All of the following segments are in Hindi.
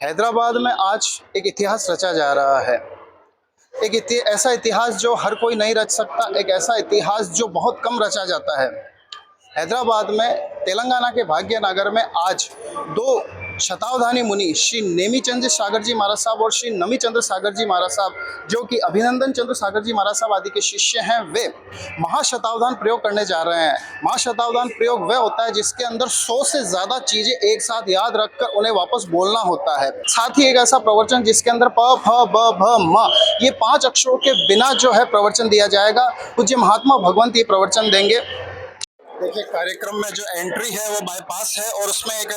हैदराबाद में आज एक इतिहास रचा जा रहा है। ऐसा इतिहास जो हर कोई नहीं रच सकता, एक ऐसा इतिहास जो बहुत कम रचा जाता है। हैदराबाद में तेलंगाना के भाग्यनगर में आज दो शतावधानी मुनि श्री नेमी चंद्र सागर जी महाराज साहब और श्री नमी चंद्र सागर जी महाराज साहब, जो कि अभिनंदन चंद्र सागर जी महाराज साहब आदि के शिष्य हैं, वे महाशतावधान प्रयोग करने जा रहे हैं। महाशतावधान प्रयोग वह होता है जिसके अंदर 100 से ज़्यादा चीज़ें एक साथ याद रखकर उन्हें वापस बोलना होता है। साथ ही एक ऐसा प्रवचन जिसके अंदर प फ ब भ म ये 5 अक्षरों के बिना जो है प्रवचन दिया जाएगा। पूज्य महात्मा भगवंत ये प्रवचन देंगे। देखिए, कार्यक्रम में जो एंट्री है वो बाईपास है और उसमें एक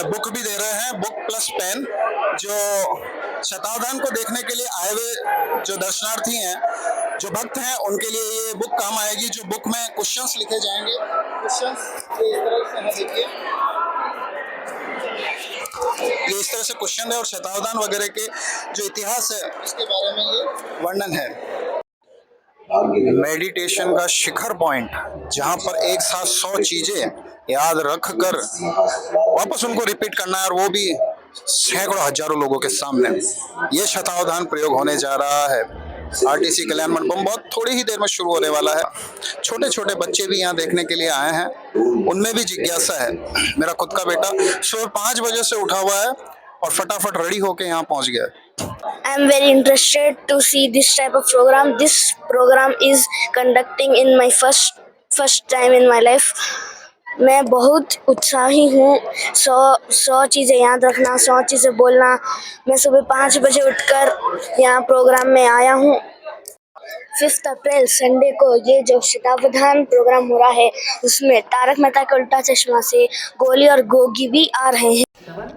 बुक भी दे रहे हैं, बुक प्लस पेन। जो शतावधान को देखने के लिए आए हुए जो दर्शनार्थी हैं, जो भक्त हैं, उनके लिए ये बुक काम आएगी। जो बुक में क्वेश्चंस लिखे जाएंगे, क्वेश्चंस इस तरह से हैं, देखिए ये इस तरह से क्वेश्चन है और शतावधान वगैरह के जो इतिहास है उसके बारे में ये वर्णन है। मेडिटेशन का शिखर पॉइंट, जहाँ पर एक साथ 100 चीजें याद रख कर वापस उनको रिपीट करना है, और वो भी सैकड़ों हजारों लोगों के सामने। ये शतावधान प्रयोग होने जा रहा है। आरटीसी कल्याण मंडपम बहुत थोड़ी ही देर में शुरू होने वाला है। छोटे छोटे बच्चे भी यहाँ देखने के लिए आए हैं, उनमें भी जिज्ञासा है। मेरा खुद का बेटा सुबह 5 बजे से उठा हुआ है और फटाफट रेडी होके यहाँ पहुँच गया। I am very interested to see this type of program. This program is conducting in my first time in my life. मैं बहुत उत्साही हूँ। 100 चीज़ें याद रखना, 100 चीज़ें बोलना। मैं सुबह 5 बजे उठकर यहाँ प्रोग्राम में आया हूँ। 5 अप्रैल संडे को ये जो शतावधान प्रोग्राम हो रहा है, उसमें तारक मेहता का उल्टा चश्मा से गोली और गोगी भी आ रहे हैं।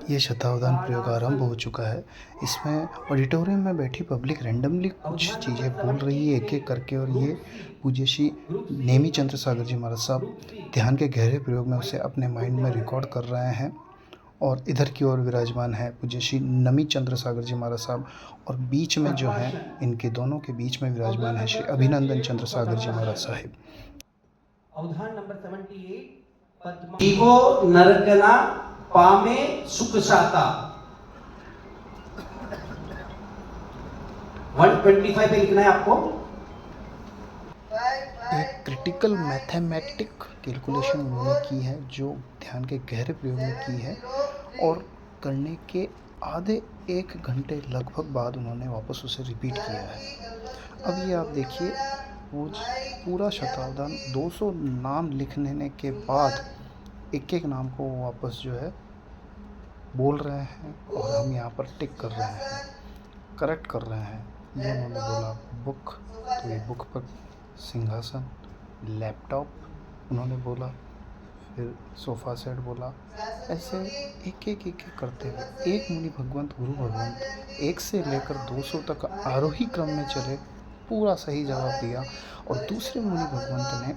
ये शतावधान प्रयोग आरंभ हो चुका है। इसमें ऑडिटोरियम में बैठी पब्लिक रैंडमली कुछ चीज़ें बोल रही है एक एक करके, और ये पूज्य श्री नेमी चंद्र सागर जी महाराज साहब ध्यान के गहरे प्रयोग में उसे अपने माइंड में रिकॉर्ड कर रहे हैं। और इधर की ओर विराजमान है पूज्य श्री नमी चंद्र सागर जी महाराज साहब, और बीच में जो है इनके दोनों के बीच में विराजमान है श्री अभिनंदन चंद्र सागर जी महाराज साहिब। अवधान नंबर 78 ईगो नरकना पामे सुख साता। 125 पे लिखना है आपको। एक क्रिटिकल मैथमेटिक कैलकुलेशन उन्होंने की है, जो ध्यान के गहरे प्रयोग में की है, और करने के आधे 1 घंटे लगभग बाद उन्होंने वापस उसे रिपीट किया है। अब ये आप देखिए, वो पूरा शतावधान 200 नाम लिखने के बाद एक एक नाम को वापस जो है बोल रहे हैं, और हम यहाँ पर टिक कर रहे हैं, करेक्ट कर रहे हैं। ये उन्होंने बोला बुक, तो ये बुक पर सिंहासन, लैपटॉप उन्होंने बोला, फिर सोफ़ा सेट बोला। ऐसे एक एक करते हुए एक मुनि भगवंत गुरु भगवंत 1 से लेकर 200 तक आरोही क्रम में चले, पूरा सही जवाब दिया। और दूसरे मुनि भगवंत ने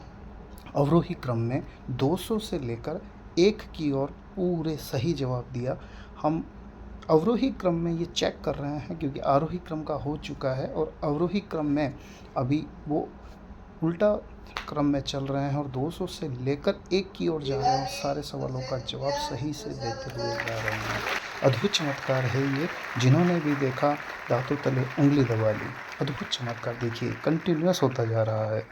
अवरोही क्रम में 200 से लेकर 1 की ओर पूरे सही जवाब दिया। हम अवरोही क्रम में ये चेक कर रहे हैं क्योंकि आरोही क्रम का हो चुका है, और अवरोही क्रम में अभी वो उल्टा क्रम में चल रहे हैं और 200 से लेकर 1 की ओर जा रहे हैं। सारे सवालों का जवाब सही से देते हुए जा रहे हैं। अद्भुत चमत्कार है ये, जिन्होंने भी देखा दांतों तले उंगली दबा ली। अद्भुत चमत्कार देखिए, कंटिन्यूस होता जा रहा है।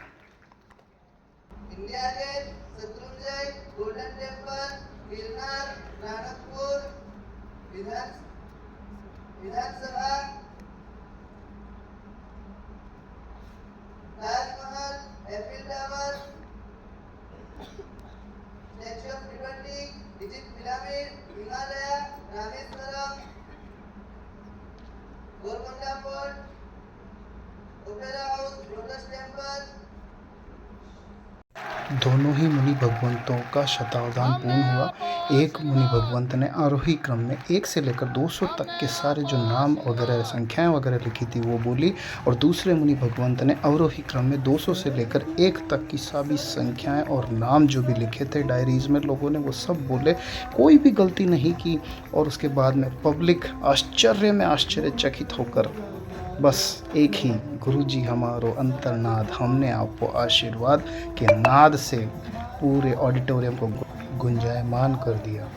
Vidhan Sabha, Taj Mahal, Eiffel Tower, Statue of Liberty, Egypt pyramid, Himalaya, Rameswaram, Golconda fort, Opera House, Lotus Temple. दोनों ही मुनि भगवंतों का शतावधान पूर्ण हुआ। एक मुनि भगवंत ने आरोही क्रम में 1 से लेकर 200 तक के सारे जो नाम वगैरह संख्याएं वगैरह लिखी थी वो बोली, और दूसरे मुनि भगवंत ने अवरोही क्रम में 200 से लेकर 1 तक की सभी संख्याएं और नाम जो भी लिखे थे डायरीज में लोगों ने, वो सब बोले, कोई भी गलती नहीं की। और उसके बाद में पब्लिक आश्चर्य में आश्चर्यचकित होकर बस एक ही, गुरु जी हमारो अंतर्नाद, हमने आपको आशीर्वाद के नाद से पूरे ऑडिटोरियम को गुंजायमान कर दिया।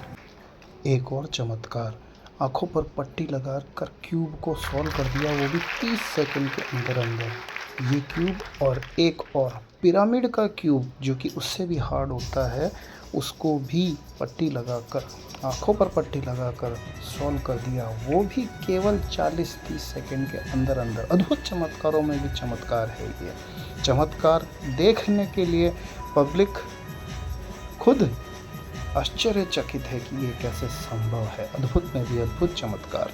एक और चमत्कार, आंखों पर पट्टी लगाकर क्यूब को सॉल्व कर दिया, वो भी 30 सेकंड के अंदर अंदर। ये क्यूब और एक और पिरामिड का क्यूब जो कि उससे भी हार्ड होता है, उसको भी पट्टी लगाकर, आंखों पर पट्टी लगाकर सॉल्व कर दिया, वो भी केवल 40-30 सेकंड के अंदर अंदर। अद्भुत चमत्कारों में भी चमत्कार है ये। चमत्कार देखने के लिए पब्लिक खुद आश्चर्यचकित है कि ये कैसे संभव है। अद्भुत में भी अद्भुत चमत्कार।